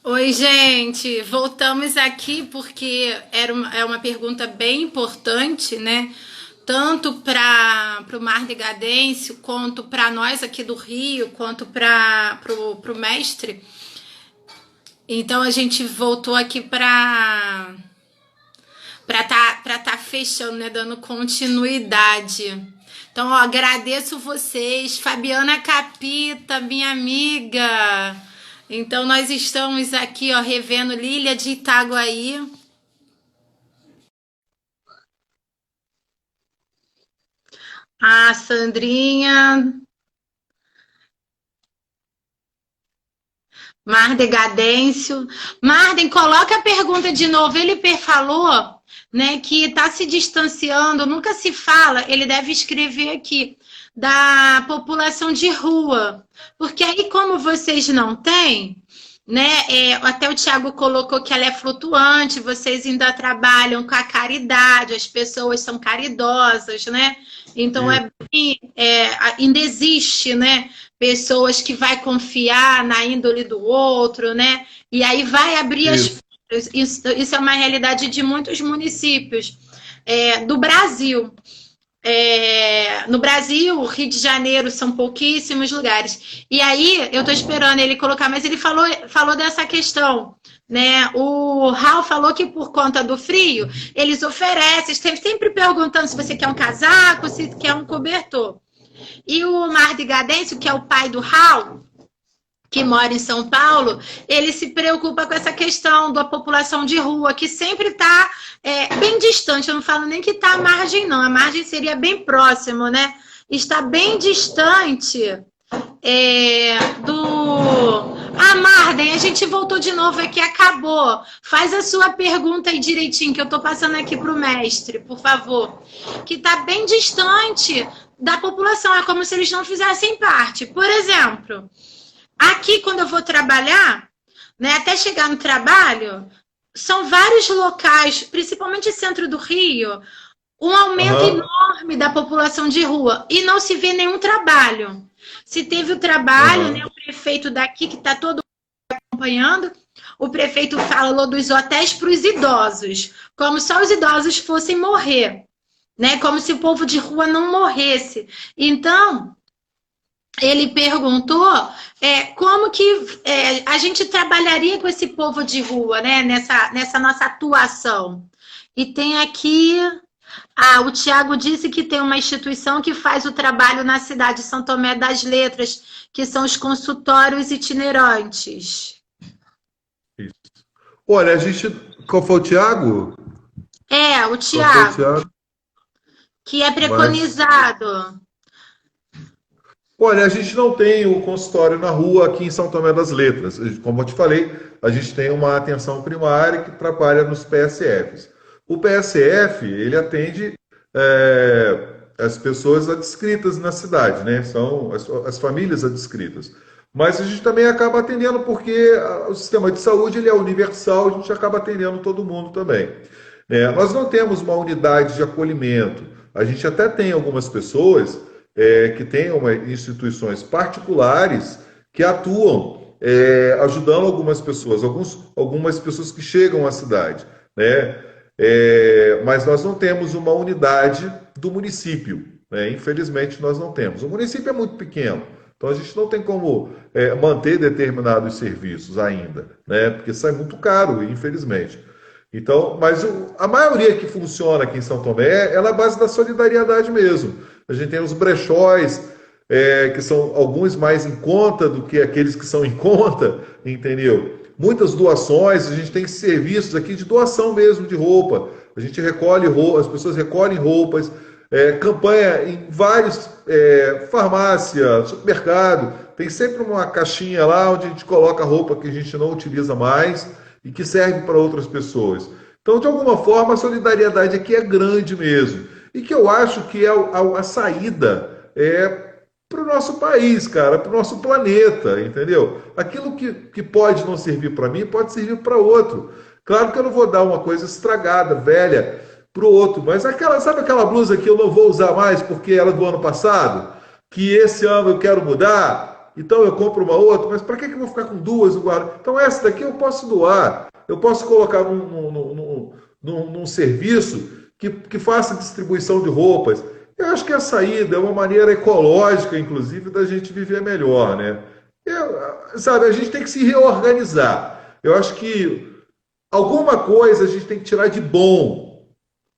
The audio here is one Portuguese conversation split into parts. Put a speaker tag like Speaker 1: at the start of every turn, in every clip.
Speaker 1: Oi, gente, voltamos aqui porque é uma pergunta bem importante, né? Tanto para o Mar de Gadêncio, quanto para nós aqui do Rio, quanto para o mestre. Então a gente voltou aqui para tá fechando, né? Dando continuidade. Então, ó, agradeço vocês, Fabiana Capita, minha amiga. Então, nós estamos aqui, ó, revendo Lília de Itaguaí. A Sandrinha, Marden Gadêncio. Marden, coloca a pergunta de novo. Falou, né, que está se distanciando, nunca se fala, ele deve escrever aqui, da população de rua. Porque aí, como vocês não têm, né? Até o Tiago colocou que ela é flutuante, vocês ainda trabalham com a caridade, as pessoas são caridosas, né? Então
Speaker 2: E,
Speaker 1: ainda existe, né? Pessoas que vai confiar na índole do outro, né? E aí vai abrir as
Speaker 2: isso.
Speaker 1: portas. Isso é uma realidade de muitos municípios do Brasil. No Brasil, Rio de Janeiro, são pouquíssimos lugares. E aí, eu estou esperando ele colocar, mas ele falou dessa questão, né? O Raul falou que por conta do frio, eles oferecem, sempre perguntando se você quer um casaco, se quer um cobertor. E o Mar de Gadêncio, que é o pai do Raul, que mora em São Paulo, ele se preocupa com essa questão da população de rua, que sempre está bem distante. Eu não falo nem que está à margem, não. A margem seria bem próximo, né? Está bem distante do... Ah, Marden, a gente voltou de novo aqui, acabou. Faz a sua pergunta aí direitinho, que eu estou passando aqui para o mestre, por favor. Que está bem distante da população, é como se eles não fizessem parte. Por exemplo... Aqui, quando eu vou trabalhar, né, até chegar no trabalho, são vários locais, principalmente centro do Rio, um aumento
Speaker 2: Aham,
Speaker 1: enorme da população de rua e não se vê nenhum trabalho. Se teve o trabalho, né,
Speaker 2: aham.
Speaker 1: o prefeito daqui, que está todo acompanhando, o prefeito falou dos hotéis para os idosos, como só os idosos fossem morrer, né, como se o povo de rua não morresse. Então, ele perguntou como que a gente trabalharia com esse povo de rua, né, nessa nossa atuação. E tem aqui, o Tiago disse que tem uma instituição que faz o trabalho na cidade de São Tomé das Letras, que são os consultórios itinerantes.
Speaker 2: Isso. Olha, a gente. Qual foi o Tiago?
Speaker 1: O
Speaker 2: Qual foi o
Speaker 1: Tiago,
Speaker 2: Tiago?
Speaker 1: que é
Speaker 2: Mas.
Speaker 1: preconizado.
Speaker 2: Olha, a gente não tem o consultório na rua aqui em São Tomé das Letras. Como eu te falei, a gente tem uma atenção primária que trabalha nos PSFs. O PSF, ele atende as pessoas adscritas na cidade, né? São as famílias adscritas. Mas a gente também acaba atendendo porque o sistema de saúde ele é universal, a gente acaba atendendo todo mundo também. Nós não temos uma unidade de acolhimento. A gente até tem algumas pessoas que têm instituições particulares que atuam ajudando algumas pessoas, algumas pessoas que chegam à cidade, né? Mas nós não temos uma unidade do município, né? Infelizmente nós não temos. O município é muito pequeno, então a gente não tem como manter determinados serviços ainda, né? Porque sai muito caro, infelizmente. Então, mas a maioria que funciona aqui em São Tomé, ela é a base da solidariedade mesmo. A gente tem os brechóis, que são alguns mais em conta do que aqueles que são em conta, entendeu? Muitas doações, a gente tem serviços aqui de doação mesmo de roupa. A gente recolhe roupa, as pessoas recolhem roupas, campanha em vários farmácia, supermercado, tem sempre uma caixinha lá onde a gente coloca roupa que a gente não utiliza mais e que serve para outras pessoas. Então, de alguma forma, a solidariedade aqui é grande mesmo. E que eu acho que é a saída para o nosso país, cara, para o nosso planeta, entendeu? Aquilo que pode não servir para mim, pode servir para outro. Claro que eu não vou dar uma coisa estragada, velha, para o outro, mas sabe aquela blusa que eu não vou usar mais porque ela é do ano passado? Que esse ano eu quero mudar? então eu compro uma outra, mas para que eu vou ficar com duas? Então essa daqui eu posso doar, eu posso colocar num serviço que faça distribuição de roupas. Eu acho que a saída é uma maneira ecológica, inclusive, da gente viver melhor, né? Sabe, a gente tem que se reorganizar. Eu acho que alguma coisa a gente tem que tirar de bom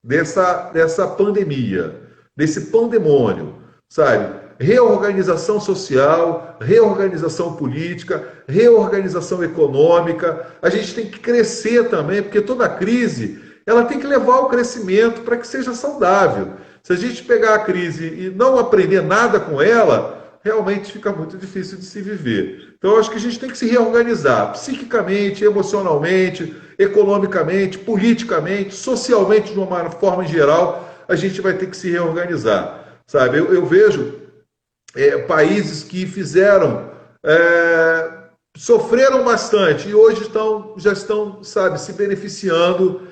Speaker 2: dessa pandemia, desse pandemônio, sabe? Reorganização social, reorganização política, reorganização econômica. A gente tem que crescer também, porque toda crise ela tem que levar ao crescimento para que seja saudável. Se a gente pegar a crise e não aprender nada com ela, realmente fica muito difícil de se viver. Então, eu acho que a gente tem que se reorganizar psiquicamente, emocionalmente, economicamente, politicamente, socialmente, de uma forma em geral, a gente vai ter que se reorganizar. Sabe? Eu vejo países que fizeram, sofreram bastante e hoje já estão, sabe, se beneficiando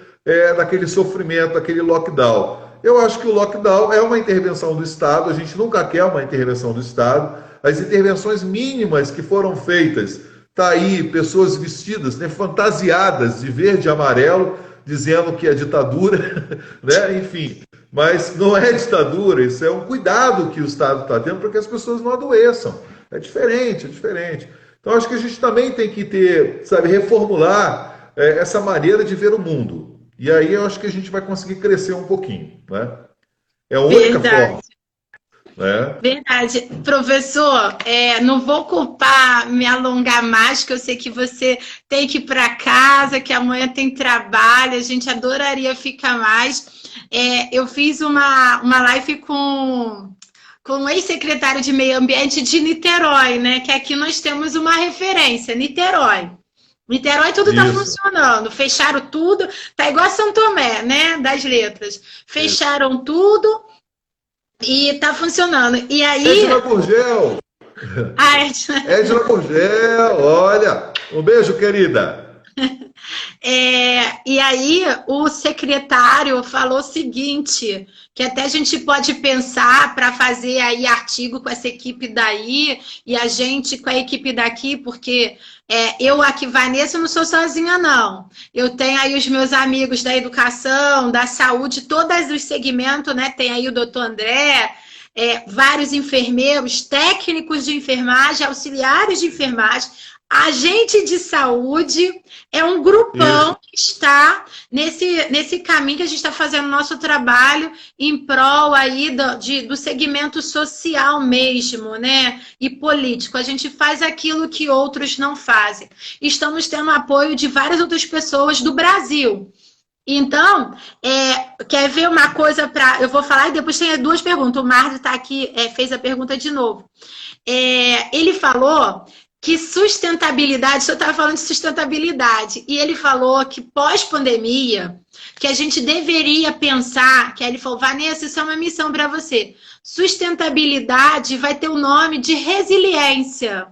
Speaker 2: daquele sofrimento, daquele lockdown. Eu acho que o lockdown é uma intervenção do Estado, a gente nunca quer uma intervenção do Estado. As intervenções mínimas que foram feitas, tá aí pessoas vestidas, né, fantasiadas de verde e amarelo, dizendo que é ditadura, né? Enfim, mas não é ditadura, isso é um cuidado que o Estado está tendo para que as pessoas não adoeçam. É diferente, é diferente. Então, acho que a gente também tem que ter, sabe, reformular essa maneira de ver o mundo. E aí eu acho que a gente vai conseguir crescer um pouquinho, né? É a única forma. Né?
Speaker 1: Verdade. Professor, não vou culpar, me alongar mais, que eu sei que você tem que ir para casa, que amanhã tem trabalho, a gente adoraria ficar mais. Eu fiz uma live com o ex-secretário de Meio Ambiente de Niterói, né? Que aqui nós temos uma referência, Niterói. Niterói tudo está funcionando, fecharam tudo, tá igual a São Tomé, né? Das letras. Fecharam tudo e tá funcionando. E aí...
Speaker 2: Edna Gurgel! Edna Gurgel, olha! Um beijo, querida!
Speaker 1: E aí o secretário falou o seguinte, que até a gente pode pensar para fazer aí artigo com essa equipe daí e a gente com a equipe daqui, porque eu aqui, Vanessa, não sou sozinha, não. Eu tenho aí os meus amigos da educação, da saúde, todos os segmentos, né? Tem aí o doutor André, vários enfermeiros, técnicos de enfermagem, auxiliares de enfermagem, agente de saúde, é um grupão que está nesse caminho que a gente está fazendo nosso trabalho em prol aí do segmento social mesmo, né? E político. A gente faz aquilo que outros não fazem. Estamos tendo apoio de várias outras pessoas do Brasil. Então, quer ver uma coisa para... Eu vou falar e depois tem duas perguntas. O Mardo está aqui, fez a pergunta de novo. Ele falou... que sustentabilidade, o senhor estava falando de sustentabilidade, e ele falou que pós-pandemia, que a gente deveria pensar, que aí ele falou, Vanessa, isso é uma missão para você, sustentabilidade vai ter o nome de resiliência.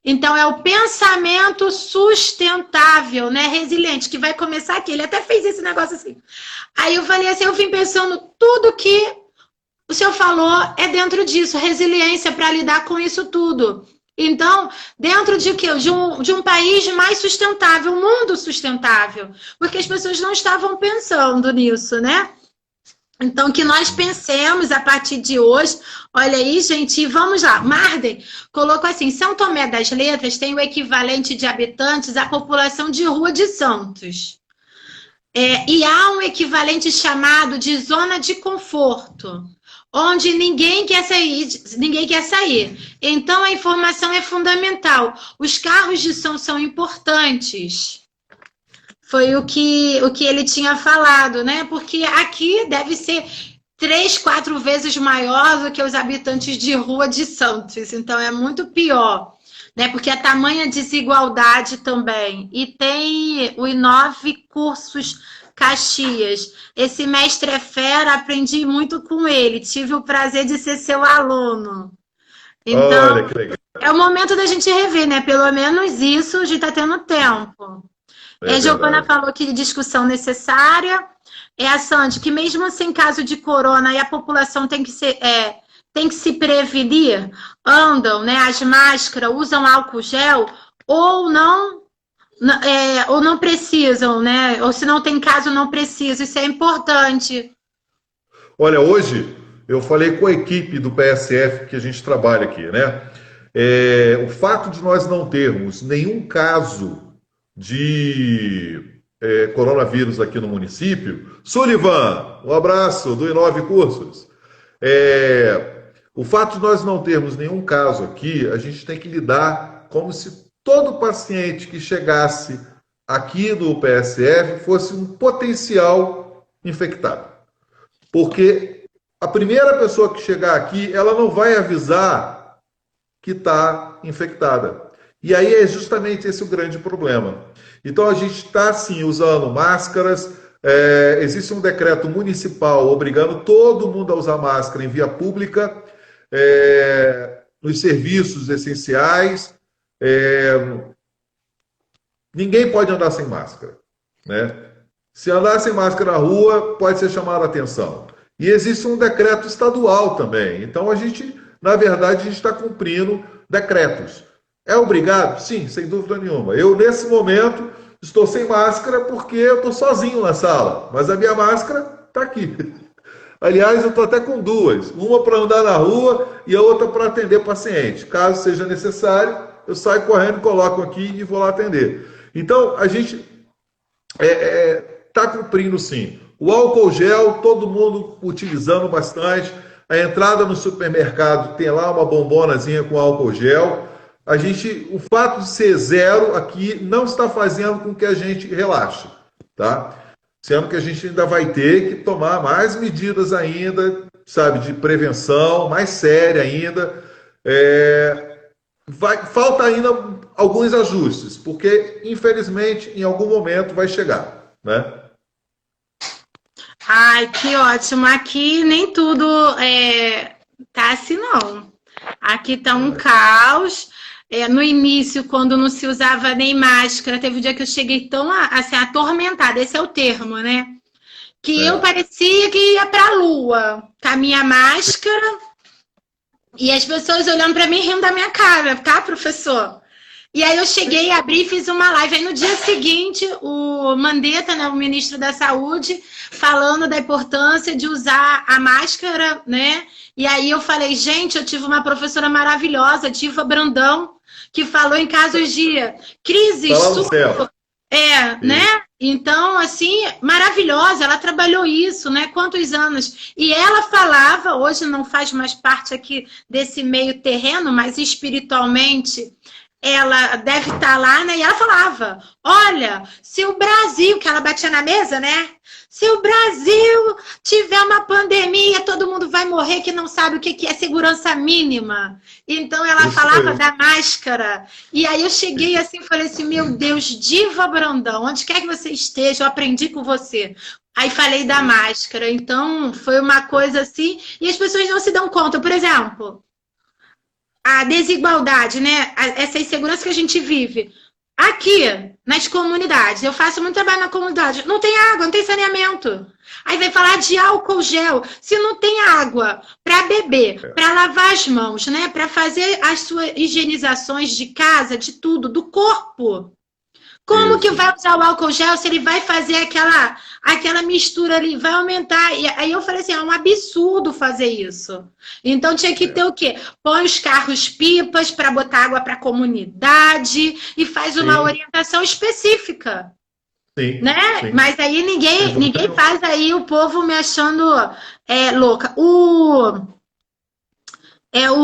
Speaker 1: Então, é o pensamento sustentável, né, resiliente, que vai começar aqui, ele até fez esse negócio assim. Aí eu falei assim, eu vim pensando, tudo que o senhor falou é dentro disso, resiliência para lidar com isso tudo. Então, dentro de quê? De um país mais sustentável, um mundo sustentável. Porque as pessoas não estavam pensando nisso, né? Então, que nós pensemos a partir de hoje. Olha aí, gente, vamos lá. Marden colocou assim, São Tomé das Letras tem o equivalente de habitantes à população de Rua de Santos. E há um equivalente chamado de zona de conforto, onde ninguém quer sair. Então, a informação é fundamental. Os carros de som são importantes. Foi o que ele tinha falado, né? Porque aqui deve ser 3, 4 vezes maior do que os habitantes de Rua de Santos. Então, é muito pior, né? Porque a tamanha desigualdade também. E tem os 9 cursos Caxias. Esse mestre é fera, aprendi muito com ele. Tive o prazer de ser seu aluno. Então, olha, que legal. É o momento da gente rever, né? Pelo menos isso a gente está tendo tempo. A Giovana falou que discussão necessária. A Sandy, que mesmo sem caso de corona, a população tem que ser... tem que se prevenir, andam, né, as máscaras, usam álcool gel, ou não, ou não precisam, né? Ou se não tem caso, não precisa. Isso é importante.
Speaker 2: Olha, hoje eu falei com a equipe do PSF que a gente trabalha aqui, né? O fato de nós não termos nenhum caso de coronavírus aqui no município. Sullivan, um abraço do Inove Cursos. O fato de nós não termos nenhum caso aqui, a gente tem que lidar como se todo paciente que chegasse aqui no PSF fosse um potencial infectado. Porque a primeira pessoa que chegar aqui, ela não vai avisar que está infectada. E aí é justamente esse o grande problema. Então a gente está, sim, usando máscaras. Existe um decreto municipal obrigando todo mundo a usar máscara em via pública, nos serviços essenciais. Ninguém pode andar sem máscara, né? Se andar sem máscara na rua, pode ser chamado a atenção. E existe um decreto estadual também. Então, na verdade, a gente está cumprindo decretos. É obrigado? Sim, sem dúvida nenhuma. Eu, nesse momento, estou sem máscara porque eu estou sozinho na sala. Mas a minha máscara está aqui. Aliás, eu estou até com duas. Uma para andar na rua e a outra para atender paciente. Caso seja necessário, eu saio correndo, coloco aqui e vou lá atender. Então, a gente está cumprindo, sim. O álcool gel, todo mundo utilizando bastante. A entrada no supermercado tem lá uma bombonazinha com álcool gel. O fato de ser zero aqui não está fazendo com que a gente relaxe, tá? Sendo que a gente ainda vai ter que tomar mais medidas ainda, sabe, de prevenção, mais séria ainda. Falta ainda alguns ajustes, porque, infelizmente, em algum momento vai chegar, né?
Speaker 1: Ai, que ótimo. Aqui nem tudo tá assim, não. Aqui tá um caos. No início, quando não se usava nem máscara, teve um dia que eu cheguei tão assim, atormentada, esse é o termo, né? Que eu parecia que ia pra lua, com a minha máscara, e as pessoas olhando pra mim rindo da minha cara, tá, professor? E aí eu cheguei, abri e fiz uma live. Aí no dia seguinte, o Mandetta, né, o ministro da Saúde, falando da importância de usar a máscara, né? E aí eu falei, gente, eu tive uma professora maravilhosa, Diva Brandão, que falou em casos de crises, né? Então, assim, maravilhosa, ela trabalhou isso, né? Quantos anos? E ela falava, hoje não faz mais parte aqui desse meio terreno, mas espiritualmente ela deve estar lá, né? E ela falava, olha, se o Brasil, que ela batia na mesa, né? Se o Brasil tiver uma pandemia, todo mundo vai morrer que não sabe o que é segurança mínima. Então ela falava da máscara. E aí eu cheguei assim, falei assim, meu Deus, Diva Brandão, onde quer que você esteja, eu aprendi com você. Aí falei da máscara. Então foi uma coisa assim, e as pessoas não se dão conta. Por exemplo, a desigualdade, né? Essa insegurança que a gente vive. Aqui, nas comunidades, eu faço muito trabalho na comunidade, não tem água, não tem saneamento. Aí vai falar de álcool gel. Se não tem água para beber, para lavar as mãos, né? Para fazer as suas higienizações de casa, de tudo, do corpo. Como que vai usar o álcool gel se ele vai fazer aquela mistura ali, vai aumentar? E aí eu falei assim, é um absurdo fazer isso. Então tinha que ter o quê? Põe os carros pipas para botar água para a comunidade e faz uma orientação específica.
Speaker 2: Sim,
Speaker 1: né?
Speaker 2: Sim.
Speaker 1: Mas aí ninguém faz aí o povo me achando louca. O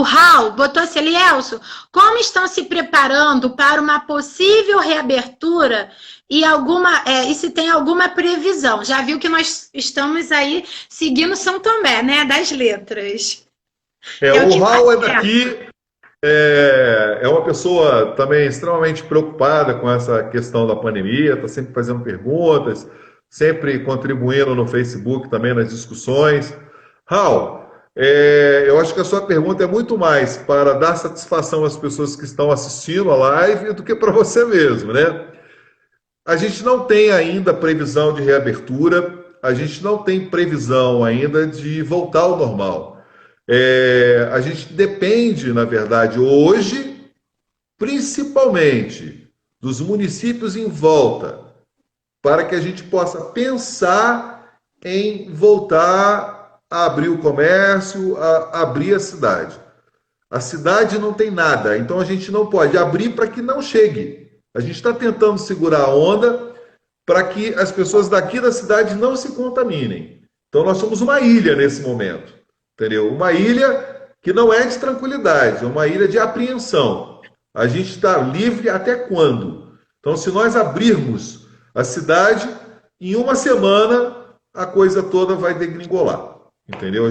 Speaker 1: Raul botou assim, Elielson, como estão se preparando para uma possível reabertura e se tem alguma previsão? Já viu que nós estamos aí seguindo São Tomé, né? Das letras.
Speaker 2: O Raul é daqui, é uma pessoa também extremamente preocupada com essa questão da pandemia, está sempre fazendo perguntas, sempre contribuindo no Facebook também nas discussões. Raul, eu acho que a sua pergunta é muito mais para dar satisfação às pessoas que estão assistindo a live do que para você mesmo, né? A gente não tem ainda previsão de reabertura, a gente não tem previsão ainda de voltar ao normal. A gente depende, na verdade, hoje, principalmente dos municípios em volta, para que a gente possa pensar em voltar a abrir o comércio, a abrir a cidade. A cidade não tem nada, então a gente não pode abrir para que não chegue. A gente está tentando segurar a onda para que as pessoas daqui da cidade não se contaminem. Então nós somos uma ilha nesse momento, entendeu? Uma ilha que não é de tranquilidade, é uma ilha de apreensão. A gente está livre até quando? Então, se nós abrirmos a cidade, em uma semana a coisa toda vai degringolar, entendeu?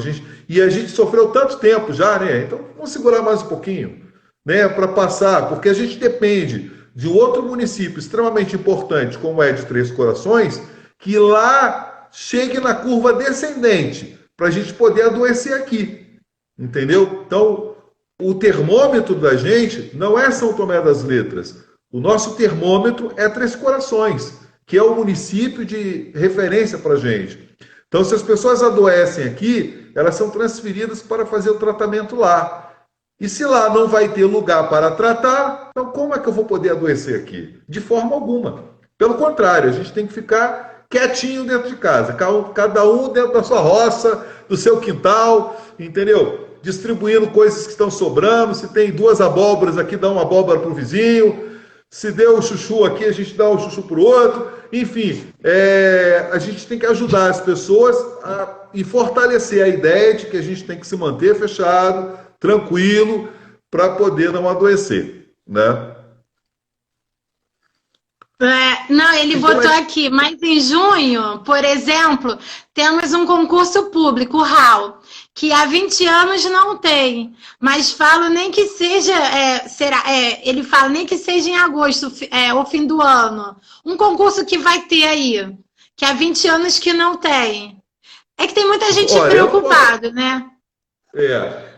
Speaker 2: E a gente sofreu tanto tempo já, né? Então vamos segurar mais um pouquinho, né? Para passar, porque a gente depende de outro município extremamente importante, como é de Três Corações, que lá chegue na curva descendente, para a gente poder adoecer aqui, entendeu? Então, o termômetro da gente não é São Tomé das Letras. O nosso termômetro é Três Corações, que é o município de referência para a gente. Então, se as pessoas adoecem aqui, elas são transferidas para fazer o tratamento lá. E se lá não vai ter lugar para tratar, então como é que eu vou poder adoecer aqui? De forma alguma. Pelo contrário, a gente tem que ficar quietinho dentro de casa, cada um dentro da sua roça, do seu quintal, entendeu? Distribuindo coisas que estão sobrando. Se tem 2 abóboras aqui, dá uma abóbora para o vizinho. Se deu o chuchu aqui, a gente dá o chuchu para o outro. Enfim, a gente tem que ajudar as pessoas e fortalecer a ideia de que a gente tem que se manter fechado, tranquilo, para poder não adoecer, né?
Speaker 1: Não, ele botou aqui, mas em junho, por exemplo, temos um concurso público, o RAL, que há 20 anos não tem, mas falo nem que seja, ele fala nem que seja em agosto, o fim do ano. Um concurso que vai ter aí, que há 20 anos que não tem. É que tem muita gente preocupada, né?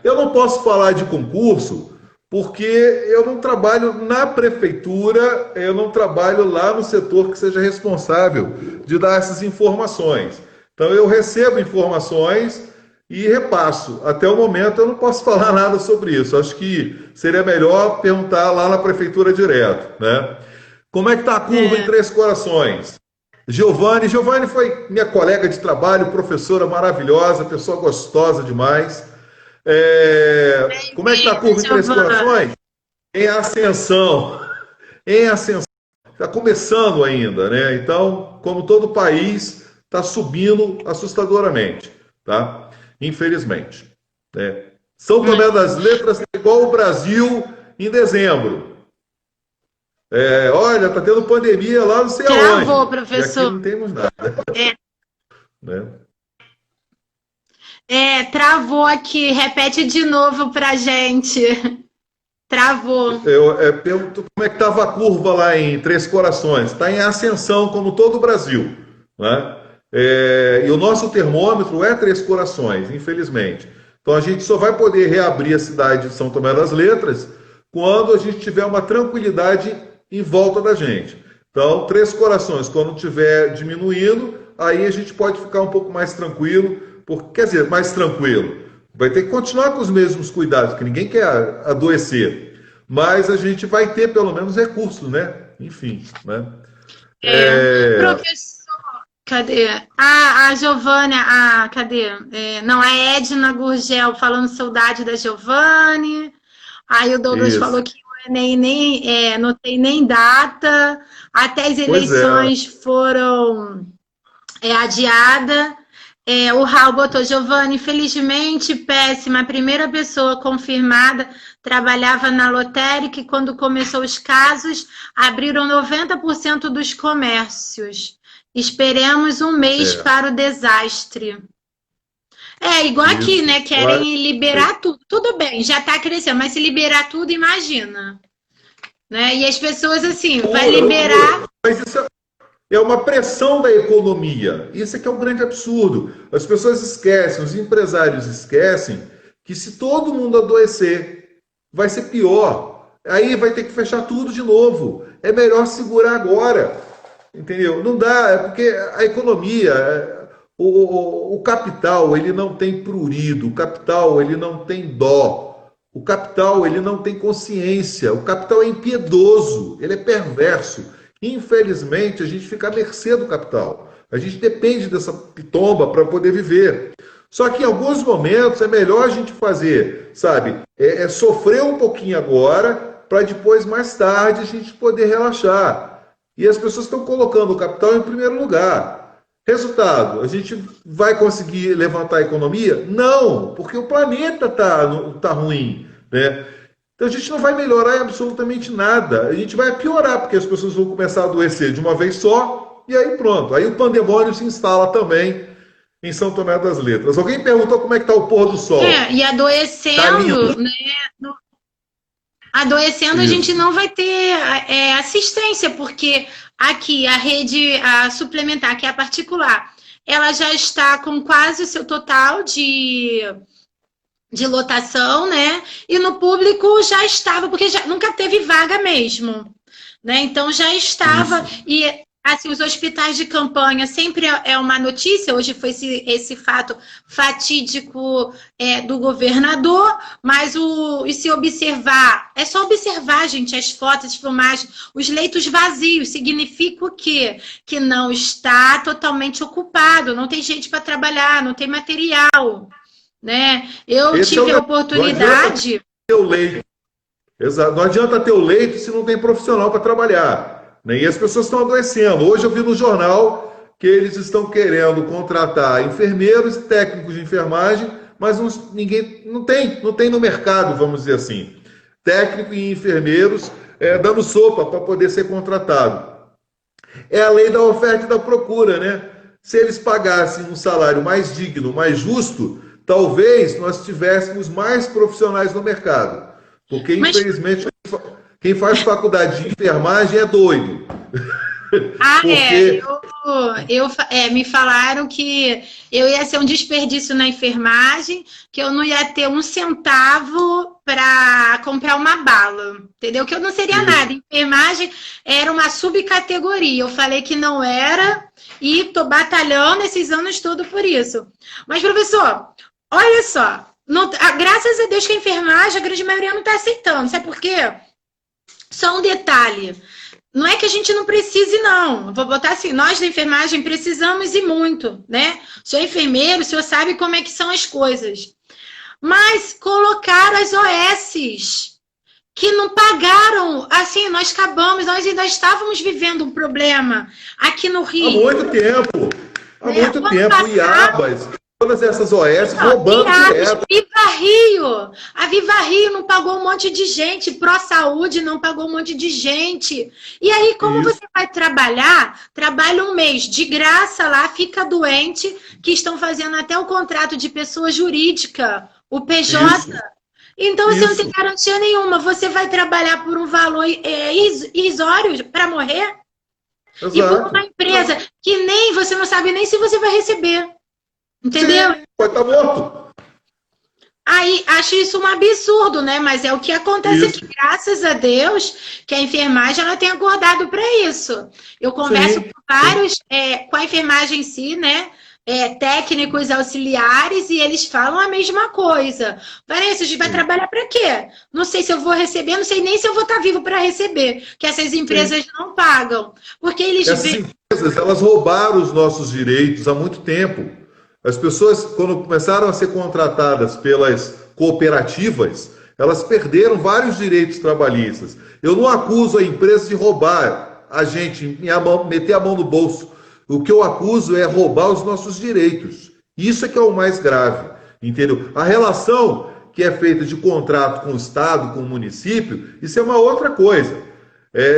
Speaker 2: Eu não posso falar de concurso porque eu não trabalho na prefeitura, eu não trabalho lá no setor que seja responsável de dar essas informações. Então eu recebo informações e repasso. Até o momento eu não posso falar nada sobre isso. Acho que seria melhor perguntar lá na prefeitura direto, né? Como é que está a curva em Três Corações? Giovanni foi minha colega de trabalho, professora maravilhosa, pessoa gostosa demais. Como é que está a curva em Três Corações? Em ascensão. Em ascensão. Está começando ainda, né? Então, como todo país, está subindo assustadoramente, tá? Infelizmente. Né? São Tomé das Letras é igual o Brasil em dezembro. Olha, está tendo pandemia lá não sei aonde.
Speaker 1: Travou, professor.
Speaker 2: E aqui não temos nada. Né?
Speaker 1: Travou aqui. Repete de novo pra gente. Travou.
Speaker 2: Eu pergunto como é que estava a curva lá em Três Corações. Está em ascensão, como todo o Brasil. Né? E o nosso termômetro é Três Corações, infelizmente. Então a gente só vai poder reabrir a cidade de São Tomé das Letras quando a gente tiver uma tranquilidade em volta da gente. Então, Três Corações, quando estiver diminuindo, aí a gente pode ficar um pouco mais tranquilo, quer dizer, mais tranquilo. Vai ter que continuar com os mesmos cuidados, que ninguém quer adoecer. Mas a gente vai ter pelo menos recursos, né? Enfim, né?
Speaker 1: Professor, cadê? A Giovânia, cadê? Não, a Edna Gurgel falando saudade da Giovânia. Aí o Douglas falou que o Enem não tem nem data. Até as eleições foram adiadas. O Raul botou, Giovanni, infelizmente péssima. A primeira pessoa confirmada trabalhava na lotérica e quando começou os casos, abriram 90% dos comércios. Esperemos um mês para o desastre. Igual isso. Aqui, né? Querem liberar tudo. Tudo bem, já está crescendo, mas se liberar tudo, imagina. Né? E as pessoas, assim, vai liberar...
Speaker 2: Mas isso é uma pressão da economia. Isso é que é um grande absurdo. As pessoas esquecem, os empresários esquecem que se todo mundo adoecer, vai ser pior. Aí vai ter que fechar tudo de novo. É melhor segurar agora. Entendeu? Não dá, porque a economia... O capital, ele não tem prurido, o capital, ele não tem dó, o capital, ele não tem consciência, o capital é impiedoso, ele é perverso. Infelizmente, a gente fica à mercê do capital. A gente depende dessa pitomba para poder viver. Só que em alguns momentos é melhor a gente fazer, sabe, sofrer um pouquinho agora, para depois, mais tarde, a gente poder relaxar. E as pessoas estão colocando o capital em primeiro lugar. Resultado, a gente vai conseguir levantar a economia? Não, porque o planeta tá ruim, né? Então a gente não vai melhorar em absolutamente nada. A gente vai piorar, porque as pessoas vão começar a adoecer de uma vez só, e aí pronto. Aí o pandemônio se instala também em São Tomé das Letras. Alguém perguntou como é que está o pôr do sol.
Speaker 1: E adoecendo, né? Adoecendo, a gente não vai ter assistência, porque aqui a rede suplementar, que é a particular, ela já está com quase o seu total de lotação, né? E no público já estava, porque nunca teve vaga mesmo, né? Então já estava. Isso. E assim, os hospitais de campanha sempre é uma notícia. Hoje foi esse fato fatídico do governador, mas e se observar, é só observar, gente, as fotos, as filmagens, os leitos vazios, significa o quê? Que não está totalmente ocupado, não tem gente para trabalhar, não tem material, né? Eu tive a oportunidade...
Speaker 2: Não adianta ter o leito se não tem profissional para trabalhar. E as pessoas estão adoecendo. Hoje eu vi no jornal que eles estão querendo contratar enfermeiros, técnicos de enfermagem, mas ninguém não tem no mercado, vamos dizer assim. Técnico e enfermeiros dando sopa para poder ser contratado. É a lei da oferta e da procura, né? Se eles pagassem um salário mais digno, mais justo, talvez nós tivéssemos mais profissionais no mercado. Porque, infelizmente, quem faz faculdade de enfermagem é doido.
Speaker 1: Porque... me falaram que eu ia ser um desperdício na enfermagem, que eu não ia ter um centavo para comprar uma bala, entendeu? Que eu não seria nada. Enfermagem era uma subcategoria. Eu falei que não era e estou batalhando esses anos todos por isso. Mas, professor, olha só, graças a Deus que a enfermagem, a grande maioria não está aceitando. Sabe por quê? Só um detalhe. Não é que a gente não precise, não. Vou botar assim, nós da enfermagem precisamos e muito, né? O senhor é enfermeiro, o senhor sabe como é que são as coisas. Mas colocaram as OSs que não pagaram, assim, nós ainda estávamos vivendo um problema aqui no Rio.
Speaker 2: Há muito tempo. E abas, todas essas OS roubando direto.
Speaker 1: A Viva Rio não pagou um monte de gente, Pró-Saúde não pagou um monte de gente. E aí, como você vai trabalha um mês de graça lá, fica doente, que estão fazendo até o contrato de pessoa jurídica, o PJ. Então, você não tem garantia nenhuma. Você vai trabalhar por um valor irrisório para morrer? Exato. E por uma empresa que nem você não sabe nem se você vai receber. Entendeu?
Speaker 2: Sim, pode estar morto.
Speaker 1: Aí, acho isso um absurdo, né? Mas é o que acontece aqui, graças a Deus, que a enfermagem ela tem acordado para isso. Eu converso com vários, com a enfermagem em si, né? Técnicos auxiliares, e eles falam a mesma coisa. Vanessa, a gente vai trabalhar para quê? Não sei se eu vou receber, não sei nem se eu vou estar vivo para receber, que essas empresas não pagam. Porque essas
Speaker 2: empresas, elas roubaram os nossos direitos há muito tempo. As pessoas, quando começaram a ser contratadas pelas cooperativas, elas perderam vários direitos trabalhistas. Eu não acuso a empresa de roubar a gente, meter a mão no bolso. O que eu acuso é roubar os nossos direitos. Isso é que é o mais grave, entendeu? A relação que é feita de contrato com o Estado, com o município, isso é uma outra coisa.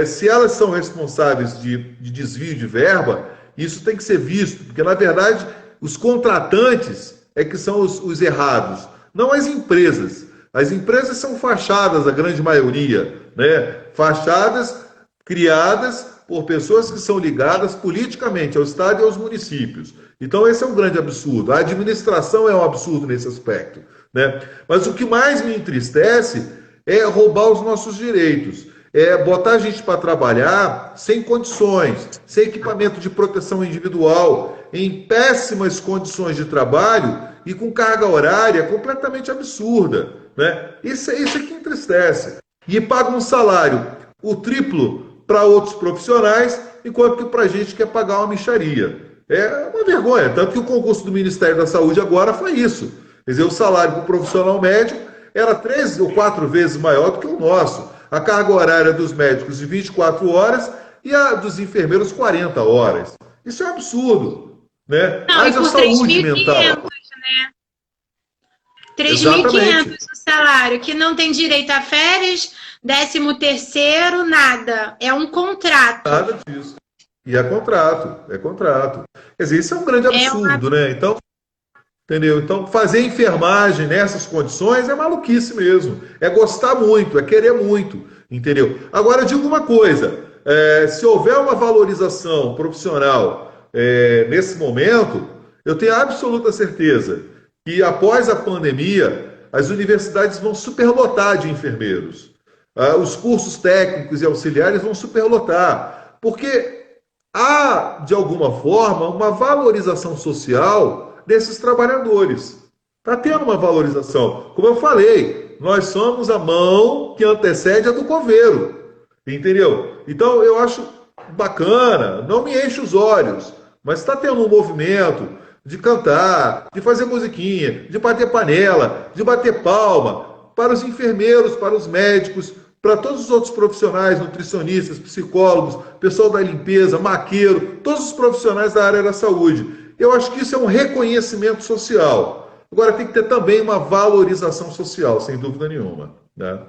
Speaker 2: Se elas são responsáveis de desvio de verba, isso tem que ser visto, porque, na verdade, os contratantes é que são os errados, não as empresas. As empresas são fachadas, a grande maioria, né? Fachadas criadas por pessoas que são ligadas politicamente ao Estado e aos municípios. Então esse é um grande absurdo. A administração é um absurdo nesse aspecto, né? Mas o que mais me entristece é roubar os nossos direitos. é botar a gente para trabalhar sem condições, sem equipamento de proteção individual, em péssimas condições de trabalho e com carga horária completamente absurda, né? Isso é que entristece. E paga um salário o triplo para outros profissionais, enquanto que para a gente quer pagar uma mixaria. É uma vergonha, tanto que o concurso do Ministério da Saúde agora foi isso. Quer dizer, o salário para o profissional médico era 3 ou 4 vezes maior do que o nosso. A carga horária dos médicos de 24 horas e a dos enfermeiros 40 horas. Isso é um absurdo, né?
Speaker 1: Não, e
Speaker 2: Haja
Speaker 1: por
Speaker 2: saúde mental.
Speaker 1: 3.500, né? 3.500 o salário, que não tem direito a férias, 13º, nada. É um contrato.
Speaker 2: Nada disso. E é contrato, é contrato. Quer dizer, isso é um grande absurdo, né? Então, entendeu? Então, fazer enfermagem nessas condições é maluquice mesmo. É gostar muito, é querer muito, entendeu? Agora, eu digo uma coisa. Se houver uma valorização profissional nesse momento, eu tenho absoluta certeza que após a pandemia, as universidades vão superlotar de enfermeiros. Os cursos técnicos e auxiliares vão superlotar. Porque há, de alguma forma, uma valorização social desses trabalhadores. Está tendo uma valorização. Como eu falei, nós somos a mão que antecede a do coveiro. Entendeu? Então, eu acho bacana, não me enche os olhos, mas está tendo um movimento de cantar, de fazer musiquinha, de bater panela, de bater palma para os enfermeiros, para os médicos, para todos os outros profissionais, nutricionistas, psicólogos, pessoal da limpeza, maqueiro, todos os profissionais da área da saúde. Eu acho que isso é um reconhecimento social. Agora tem que ter também uma valorização social, sem dúvida nenhuma, né?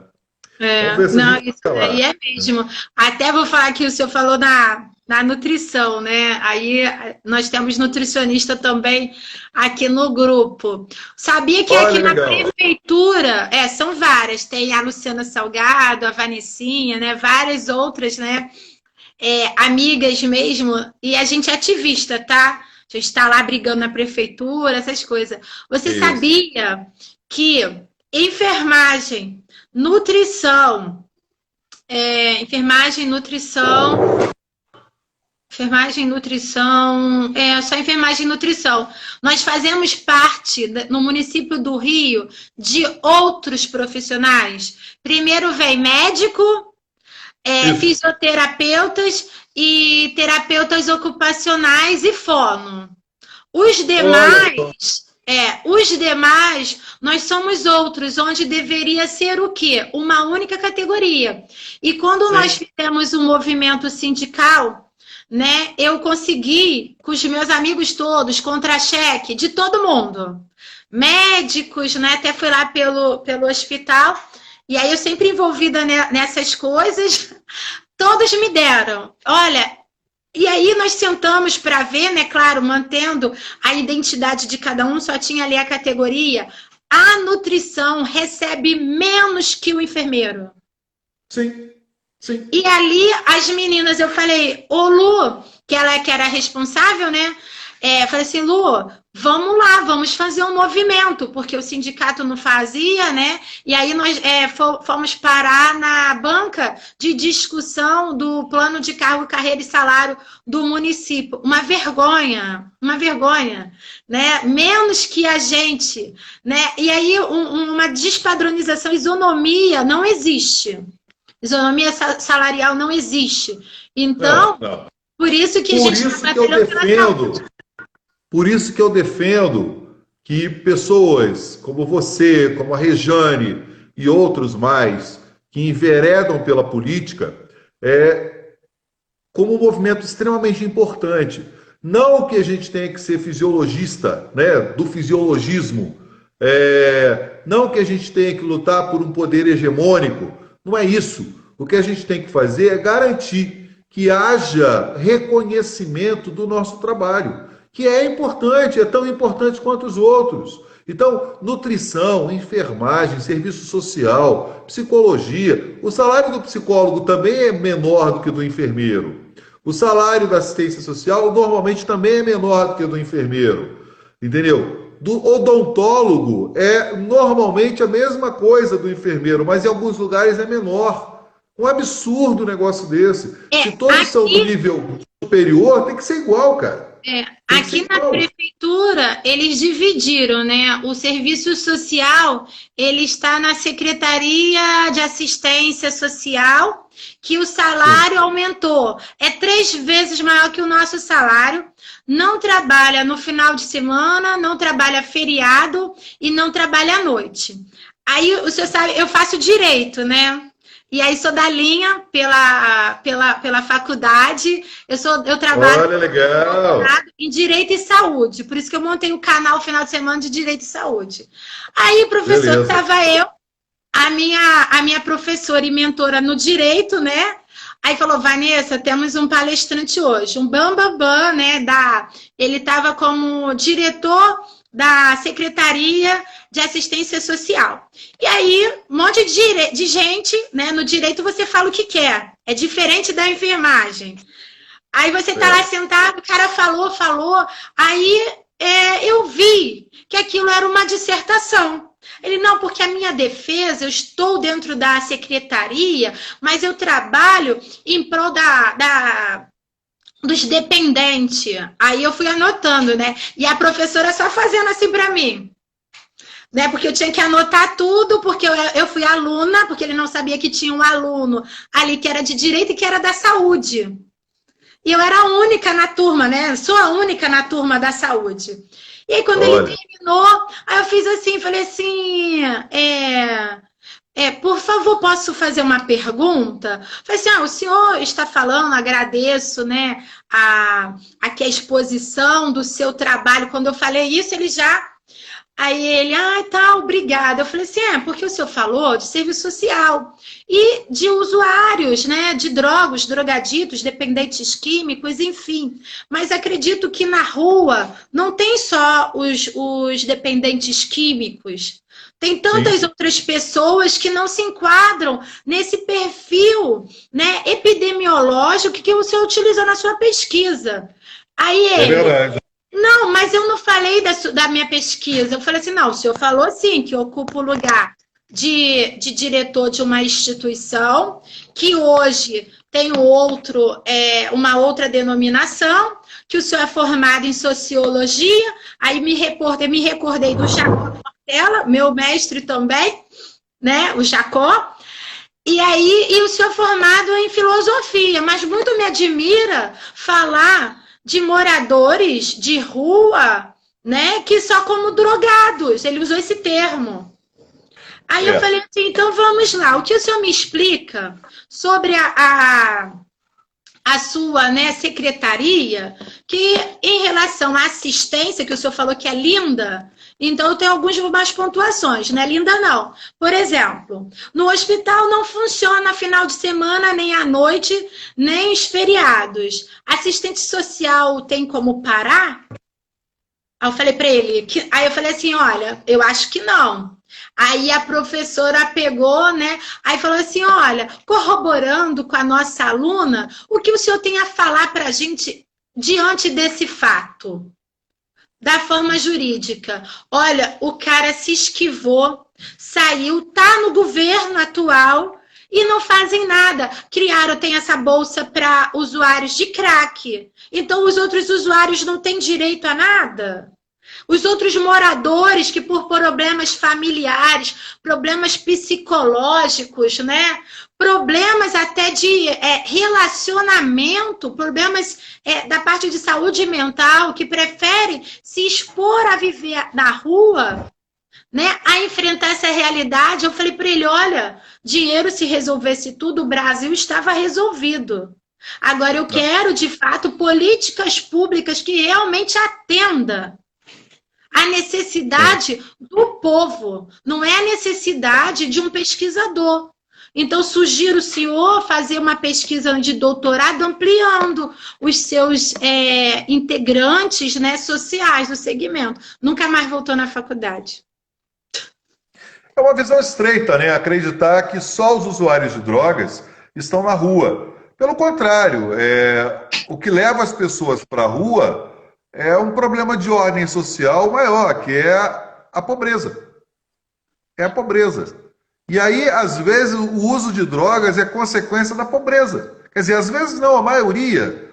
Speaker 1: Não, isso aí é mesmo. Até vou falar que o senhor falou na nutrição, né? Aí nós temos nutricionista também aqui no grupo. Sabia que aqui na prefeitura, são várias, tem a Luciana Salgado, a Vanessinha, né? Várias outras, né? Amigas mesmo, e a gente é ativista, tá? A gente está lá brigando na prefeitura, essas coisas. Você sabia que enfermagem, nutrição, só enfermagem e nutrição. Nós fazemos parte, no município do Rio, de outros profissionais. Primeiro vem médico, fisioterapeutas e terapeutas ocupacionais e fono. Os demais, nós somos outros, onde deveria ser o quê? Uma única categoria. E quando nós fizemos um movimento sindical, né, eu consegui, com os meus amigos todos, contra-cheque de todo mundo. Médicos, né, até fui lá pelo hospital, e aí eu sempre envolvida nessas coisas, todos me deram. Olha, e aí nós sentamos para ver, né, claro, mantendo a identidade de cada um, só tinha ali a categoria. A nutrição recebe menos que o enfermeiro.
Speaker 2: Sim.
Speaker 1: E ali as meninas, eu falei, ô Lu, que ela que era responsável, né? Falei assim, Lu, vamos lá, vamos fazer um movimento, porque o sindicato não fazia, né? E aí nós fomos parar na banca de discussão do plano de cargo, carreira e salário do município. Uma vergonha, né? Menos que a gente, né? E aí uma despadronização, isonomia não existe. Isonomia salarial não existe. Então, por isso que a gente está batalhando pela saúde.
Speaker 2: Por isso que eu defendo que pessoas como você, como a Rejane e outros mais, que enveredam pela política, como um movimento extremamente importante. Não que a gente tenha que ser fisiologista, né, do fisiologismo, não que a gente tenha que lutar por um poder hegemônico, não é isso. O que a gente tem que fazer é garantir que haja reconhecimento do nosso trabalho, que é importante, é tão importante quanto os outros. Então, nutrição, enfermagem, serviço social, psicologia. O salário do psicólogo também é menor do que o do enfermeiro. O salário da assistência social normalmente também é menor do que o do enfermeiro. Entendeu? Do odontólogo é normalmente a mesma coisa do enfermeiro, mas em alguns lugares é menor. Um absurdo um negócio desse. Se todos são do
Speaker 1: aqui,
Speaker 2: nível superior, tem que ser igual, cara. Tem que ser
Speaker 1: aqui na
Speaker 2: igual.
Speaker 1: prefeitura, eles dividiram, né? O serviço social, ele está na Secretaria de Assistência Social, que o
Speaker 2: Sim,
Speaker 1: salário aumentou. É 3 vezes maior que o nosso salário. Não trabalha no final de semana, não trabalha feriado e não trabalha à noite. Aí, o senhor sabe, eu faço direito, né? E aí sou da linha pela faculdade. Eu trabalho
Speaker 2: olha, legal.
Speaker 1: em Direito e Saúde. Por isso que eu montei um canal final de semana de Direito e Saúde. Aí, professor,
Speaker 2: Beleza.
Speaker 1: estava eu, a minha professora e mentora no Direito, né? Aí falou, Vanessa, temos um palestrante hoje, um bambambam, né? Ele estava como diretor da Secretaria de Assistência Social. E aí, um monte de gente, né? No direito você fala o que quer. É diferente da enfermagem. Aí você tá lá
Speaker 2: Certo.
Speaker 1: sentado, o cara falou, aí eu vi que aquilo era uma dissertação. Ele, não, porque a minha defesa, eu estou dentro da secretaria, mas eu trabalho em prol dos dependentes. Aí eu fui anotando, né? E a professora só fazendo assim para mim. Né? Porque eu tinha que anotar tudo, porque eu fui aluna, porque ele não sabia que tinha um aluno ali que era de direito e que era da saúde. E eu era a única na turma, né? Sou a única na turma da saúde. E aí, quando ele
Speaker 2: Olha,
Speaker 1: terminou, aí eu fiz assim, falei assim, por favor, posso fazer uma pergunta? Falei assim, o senhor está falando, agradeço, né, aqui a exposição do seu trabalho. Quando eu falei isso, ele já... Aí ele, tá, obrigada. Eu falei assim, porque o senhor falou de serviço social e de usuários, né, de drogas, drogaditos, dependentes químicos, enfim. Mas acredito que na rua não tem só os dependentes químicos. Tem tantas
Speaker 2: sim,
Speaker 1: outras pessoas que não se enquadram nesse perfil, né, epidemiológico que o senhor utilizou na sua pesquisa. Aí
Speaker 2: é
Speaker 1: ele,
Speaker 2: verdade.
Speaker 1: não, mas eu não falei da minha pesquisa. Eu falei assim, não, o senhor falou sim, que ocupa o lugar de diretor de uma instituição, que hoje tem uma outra denominação, que o senhor é formado em sociologia, aí me recordei do Jacó Portela, meu mestre também, né, o Jacó, e o senhor é formado em filosofia, mas muito me admira falar de moradores de rua, né, que só como drogados. Ele usou esse termo. Aí eu
Speaker 2: É.
Speaker 1: falei assim, então vamos lá. O que o senhor me explica sobre a sua, né, secretaria, que em relação à assistência, que o senhor falou que é linda, então eu tenho algumas pontuações, não é linda não. Por exemplo, no hospital não funciona final de semana, nem à noite, nem os feriados. Assistente social tem como parar? Aí eu falei para ele, aí eu falei assim, olha, eu acho que não. Aí a professora pegou, né? Aí falou assim, olha, corroborando com a nossa aluna, o que o senhor tem a falar para a gente diante desse fato? Da forma jurídica. Olha, o cara se esquivou, saiu, tá no governo atual e não fazem nada. Criaram, tem essa bolsa para usuários de crack. Então, os outros usuários não têm direito a nada. Os outros moradores que por problemas familiares, problemas psicológicos, né? Problemas até de relacionamento, problemas da parte de saúde mental, que preferem se expor a viver na rua, né? A enfrentar essa realidade. Eu falei para ele, olha, dinheiro se resolvesse tudo, o Brasil estava resolvido. Agora eu quero, de fato, políticas públicas que realmente atendam a
Speaker 2: Sim.
Speaker 1: necessidade do povo, não é a necessidade de um pesquisador. Então, sugiro o senhor fazer uma pesquisa de doutorado ampliando os seus integrantes, né, sociais do segmento. Nunca mais voltou na faculdade.
Speaker 2: É uma visão estreita, né? Acreditar que só os usuários de drogas estão na rua. Pelo contrário, o que leva as pessoas para a rua é um problema de ordem social maior, que é a pobreza. É a pobreza. E aí, às vezes, o uso de drogas é consequência da pobreza. Quer dizer, às vezes não, a maioria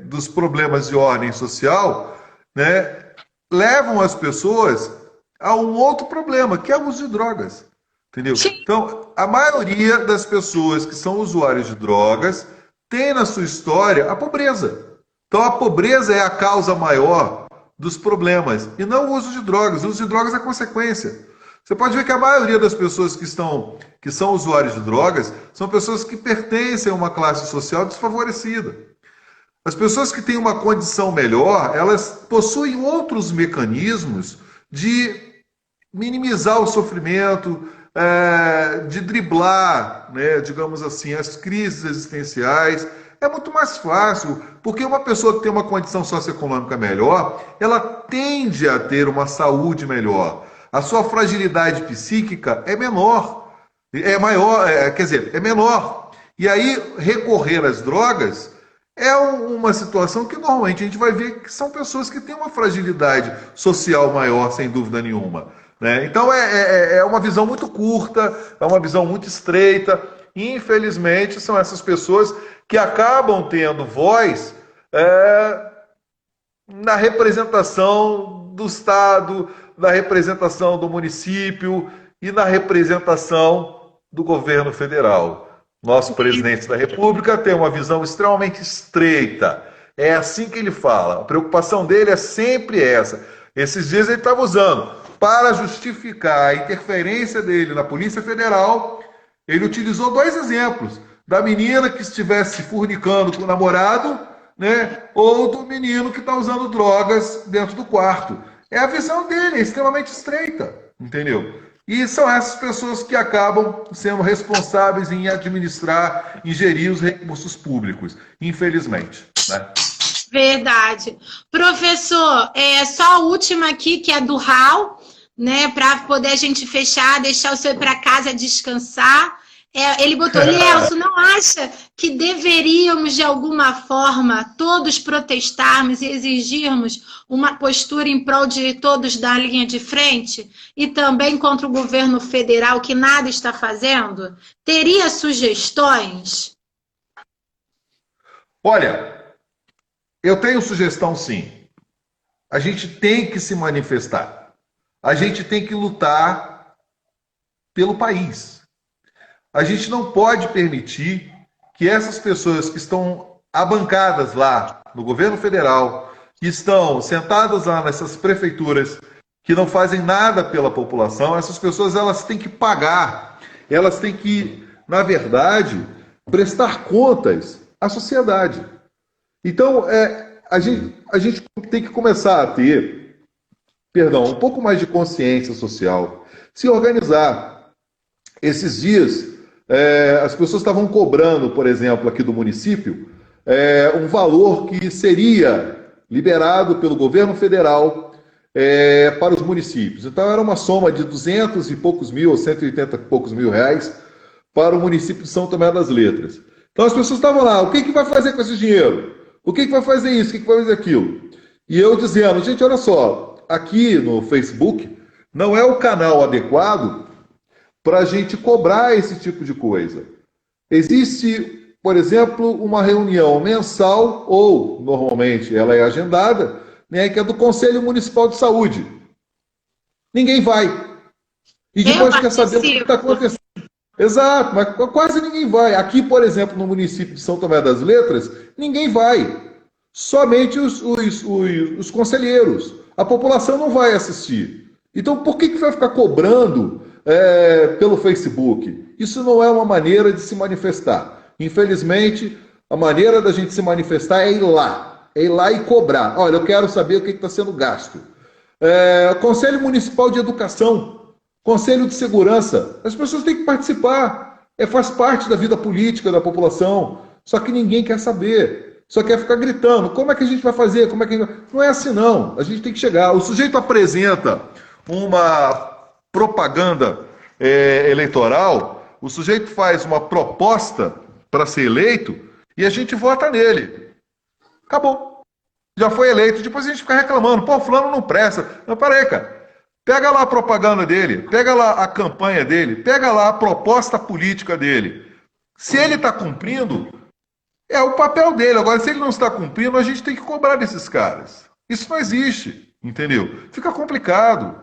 Speaker 2: dos problemas de ordem social, né, levam as pessoas a um outro problema, que é o uso de drogas. Entendeu?
Speaker 1: Sim.
Speaker 2: Então, a maioria das pessoas que são usuários de drogas tem na sua história a pobreza. Então, a pobreza é a causa maior dos problemas, e não o uso de drogas. O uso de drogas é consequência. Você pode ver que a maioria das pessoas que são usuários de drogas são pessoas que pertencem a uma classe social desfavorecida. As pessoas que têm uma condição melhor, elas possuem outros mecanismos de minimizar o sofrimento, de driblar, né, digamos assim, as crises existenciais. É muito mais fácil, porque uma pessoa que tem uma condição socioeconômica melhor, ela tende a ter uma saúde melhor. A sua fragilidade psíquica é menor, é maior, quer dizer, é menor. E aí, recorrer às drogas é uma situação que normalmente a gente vai ver que são pessoas que têm uma fragilidade social maior, sem dúvida nenhuma. Né? Então é uma visão muito curta, é uma visão muito estreita. E, infelizmente, são essas pessoas que acabam tendo voz na representação do Estado, na representação do município e na representação do governo federal. Nosso presidente da República tem uma visão extremamente estreita. É assim que ele fala. A preocupação dele é sempre essa. Esses dias ele estava usando, para justificar a interferência dele na Polícia Federal, ele utilizou 2 exemplos. Da menina que estivesse fornicando com o namorado, né, ou do menino que está usando drogas dentro do quarto. É a visão dele, é extremamente estreita, entendeu? E são essas pessoas que acabam sendo responsáveis em administrar, em gerir os recursos públicos, infelizmente, né?
Speaker 1: Verdade. Professor, só a última aqui, que é do Raul, né, para poder a gente fechar, deixar o senhor ir para casa descansar. Ele botou, Lielso, não acha que deveríamos, de alguma forma, todos protestarmos e exigirmos uma postura em prol de todos da linha de frente e também contra o governo federal, que nada está fazendo? Teria sugestões?
Speaker 2: Olha, eu tenho sugestão sim. A gente tem que se manifestar. A gente tem que lutar pelo país. A gente não pode permitir que essas pessoas que estão abancadas lá no governo federal, que estão sentadas lá nessas prefeituras, que não fazem nada pela população, essas pessoas elas têm que pagar, elas têm que, na verdade, prestar contas à sociedade. Então, a gente tem que começar a ter, um pouco mais de consciência social, se organizar. Esses dias, as pessoas estavam cobrando, por exemplo, aqui do município, um valor que seria liberado pelo governo federal para os municípios. Então, era uma soma de 200 e poucos mil, ou 180 e poucos mil reais para o município de São Tomé das Letras. Então, as pessoas estavam lá, o que vai fazer com esse dinheiro? O que vai fazer isso? O que vai fazer aquilo? E eu dizendo, gente, olha só, aqui no Facebook não é o canal adequado para a gente cobrar esse tipo de coisa. Existe, por exemplo, uma reunião mensal, ou normalmente ela é agendada, né, que é do Conselho Municipal de Saúde. Ninguém vai. E depois quer saber o que está acontecendo. Exato, mas quase ninguém vai. Aqui, por exemplo, no município de São Tomé das Letras, ninguém vai. Somente os conselheiros. A população não vai assistir. Então, por que vai ficar cobrando pelo Facebook? Isso não é uma maneira de se manifestar. Infelizmente, a maneira da gente se manifestar é ir lá. É ir lá e cobrar. Olha, eu quero saber o que está sendo gasto. Conselho Municipal de Educação. Conselho de Segurança, as pessoas têm que participar, faz parte da vida política da população, só que ninguém quer saber, só quer ficar gritando, como é que a gente vai fazer, Não é assim não, a gente tem que chegar, o sujeito apresenta uma propaganda eleitoral, o sujeito faz uma proposta para ser eleito e a gente vota nele, acabou, já foi eleito, depois a gente fica reclamando, pô, fulano não presta, não, peraí, cara. Pega lá a propaganda dele, pega lá a campanha dele, pega lá a proposta política dele. Se ele está cumprindo, é o papel dele. Agora, se ele não está cumprindo, a gente tem que cobrar desses caras. Isso não existe, entendeu? Fica complicado.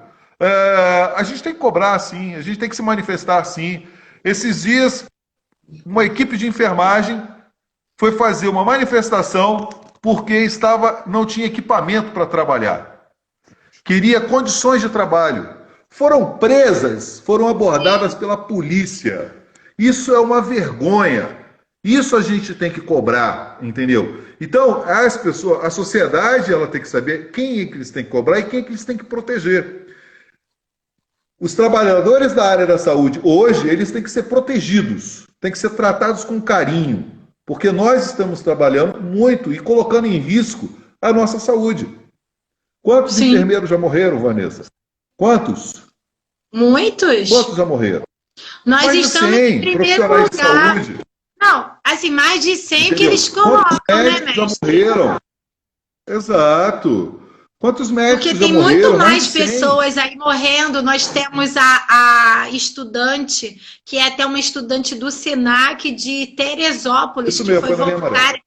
Speaker 2: A gente tem que cobrar sim, a gente tem que se manifestar sim. Esses dias, uma equipe de enfermagem foi fazer uma manifestação porque não tinha equipamento para trabalhar. Queria condições de trabalho. Foram presas, foram abordadas pela polícia. Isso é uma vergonha. Isso a gente tem que cobrar, entendeu? Então, as pessoas, a sociedade, ela tem que saber quem é que eles têm que cobrar e quem é que eles têm que proteger. Os trabalhadores da área da saúde, hoje, eles têm que ser protegidos, têm que ser tratados com carinho, porque nós estamos trabalhando muito e colocando em risco a nossa saúde. Quantos enfermeiros já morreram, Vanessa? Quantos?
Speaker 1: Muitos.
Speaker 2: Quantos já morreram?
Speaker 1: Nós
Speaker 2: mais
Speaker 1: estamos
Speaker 2: de 100
Speaker 1: em primeiro
Speaker 2: profissionais de
Speaker 1: lugar.
Speaker 2: saúde.
Speaker 1: Não, assim, mais de 100
Speaker 2: Entendeu?
Speaker 1: que eles colocam,
Speaker 2: Quantos
Speaker 1: né,
Speaker 2: médicos
Speaker 1: mestre?
Speaker 2: já morreram? Exato. Quantos médicos
Speaker 1: Porque
Speaker 2: já
Speaker 1: tem
Speaker 2: morreram?
Speaker 1: muito mais
Speaker 2: de 100.
Speaker 1: pessoas aí morrendo. Nós temos a estudante, que é até uma estudante do SENAC de Teresópolis,
Speaker 2: Isso
Speaker 1: que
Speaker 2: mesmo,
Speaker 1: foi
Speaker 2: foi na minha
Speaker 1: voluntária.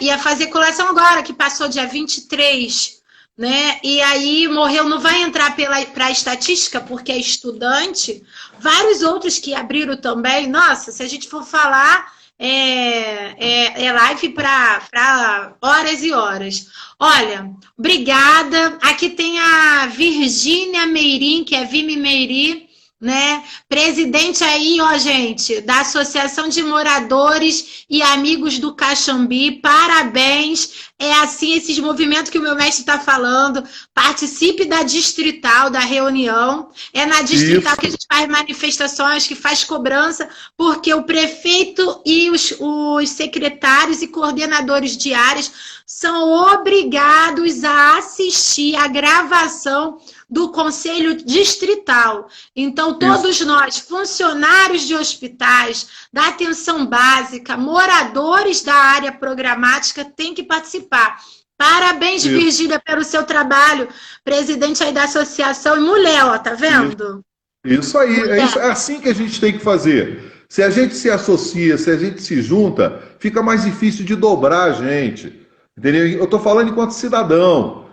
Speaker 1: Ia fazer colação agora, que passou dia 23, né? E aí morreu, não vai entrar para a estatística, porque é estudante. Vários outros que abriram também. Nossa, se a gente for falar, é live para horas e horas. Olha, obrigada. Aqui tem a Virgínia Meirim, que é Vime Meiri, né? Presidente aí, ó, gente, da Associação de Moradores e Amigos do Caxambi. Parabéns. É assim, esses movimentos que o meu mestre está falando. Participe da distrital, da reunião. É na distrital
Speaker 2: Isso.
Speaker 1: que a gente faz manifestações, que faz cobrança, porque o prefeito e os secretários e coordenadores de áreas são obrigados a assistir a gravação do Conselho Distrital. Então, todos nós, funcionários de hospitais, da atenção básica, moradores da área programática, tem que participar. Parabéns, Virgínia, pelo seu trabalho, presidente aí da associação. E mulher, ó, tá vendo?
Speaker 2: Isso aí, é assim que a gente tem que fazer. Se a gente se associa, se a gente se junta, fica mais difícil de dobrar a gente. Entendeu? Eu estou falando enquanto cidadão.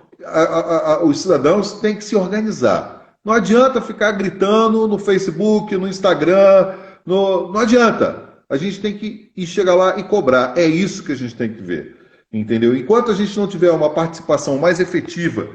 Speaker 2: Os cidadãos têm que se organizar. Não adianta ficar gritando no Facebook, no Instagram, não adianta. A gente tem que chegar lá e cobrar. É isso que a gente tem que ver. Entendeu? Enquanto a gente não tiver uma participação mais efetiva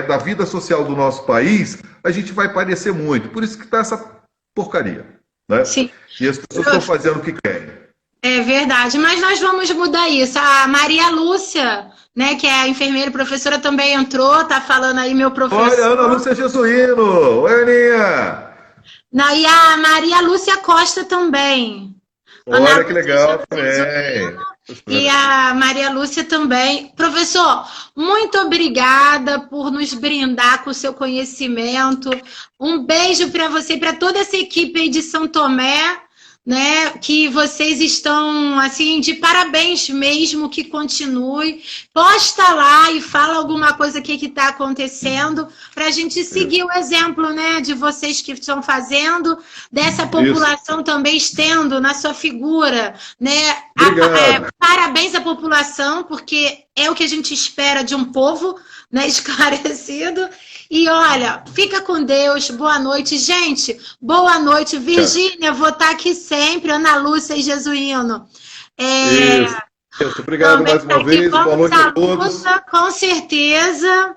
Speaker 2: da vida social do nosso país, a gente vai padecer muito. Por isso que está essa porcaria. Né? Sim. E as pessoas estão fazendo o que querem.
Speaker 1: É verdade, mas nós vamos mudar isso. A Maria Lúcia, né, que é a enfermeira e professora, também entrou, tá falando aí, meu professor.
Speaker 2: Olha, Ana Lúcia Jesuíno! Oi, Aninha!
Speaker 1: Não, e a Maria Lúcia Costa também.
Speaker 2: Olha que legal também.
Speaker 1: E a Maria Lúcia também. Professor, muito obrigada por nos brindar com o seu conhecimento. Um beijo para você e para toda essa equipe aí de São Tomé, né, que vocês estão, assim, de parabéns mesmo, que continue. Posta lá e fala alguma coisa que está acontecendo, para a gente seguir o exemplo, né, de vocês que estão fazendo, dessa população também estendo na sua figura, né. Parabéns à população, porque é o que a gente espera de um povo, né, esclarecido. E olha, fica com Deus, boa noite. Gente, boa noite. Virgínia, vou estar aqui sempre. Ana Lúcia e Jesuíno.
Speaker 2: Isso. Obrigado mais uma vez. Boa noite a todos.
Speaker 1: Com certeza.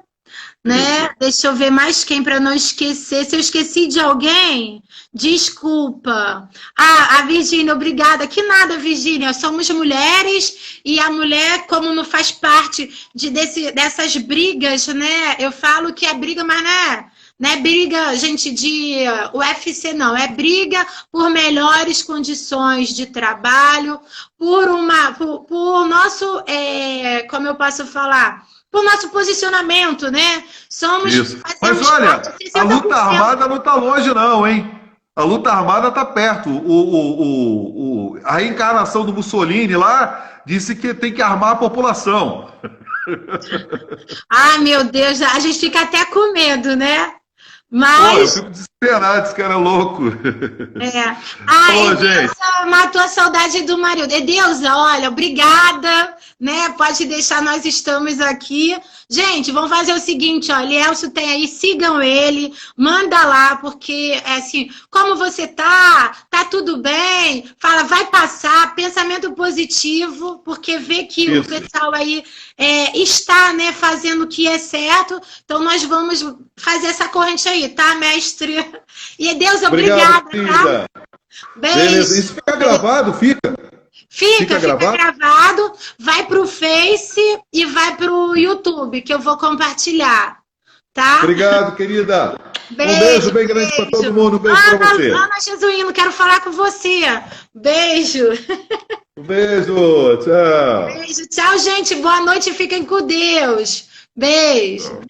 Speaker 1: Né? Deixa eu ver mais quem para não esquecer. Se eu esqueci de alguém, desculpa. A Virgínia, obrigada. Que nada, Virgínia. Somos mulheres e a mulher, como não faz parte dessas brigas, né? Eu falo que é briga, mas não é briga, gente, de UFC, não. É briga por melhores condições de trabalho, por nosso, como eu posso falar, por nosso posicionamento, né? Somos.
Speaker 2: Mas olha, a luta armada não está longe, não, hein? A luta armada está perto. A reencarnação do Mussolini lá disse que tem que armar a população.
Speaker 1: Ah, meu Deus, a gente fica até com medo, né?
Speaker 2: Pô, eu
Speaker 1: Mas,
Speaker 2: fico desesperado, esse cara é louco.
Speaker 1: é. Ah,
Speaker 2: Ô, gente.
Speaker 1: Edeusa matou a saudade do marido. Edeusa, olha, obrigada, né? Pode deixar, nós estamos aqui. Gente, vamos fazer o seguinte, ó, Elielso tem aí, sigam ele, manda lá, porque, é assim, como você tá? Tá tudo bem? Fala, vai passar, pensamento positivo, porque vê que o
Speaker 2: Isso.
Speaker 1: pessoal aí está, né, fazendo o que é certo, então nós vamos fazer essa corrente aí, tá, mestre? E Deus,
Speaker 2: Obrigado,
Speaker 1: obrigada, tá?
Speaker 2: querida.
Speaker 1: Beijo.
Speaker 2: Beleza. Isso fica gravado, fica?
Speaker 1: Fica
Speaker 2: gravado?
Speaker 1: gravado, vai pro Face e vai pro YouTube, que eu vou compartilhar, tá?
Speaker 2: Obrigado, querida.
Speaker 1: Beijo,
Speaker 2: Um beijo bem grande para todo mundo. Um beijo para você.
Speaker 1: Ana Jesuíno, quero falar com você. Beijo.
Speaker 2: Um beijo. Tchau.
Speaker 1: Beijo. Tchau, gente. Boa noite. Fiquem com Deus. Beijo.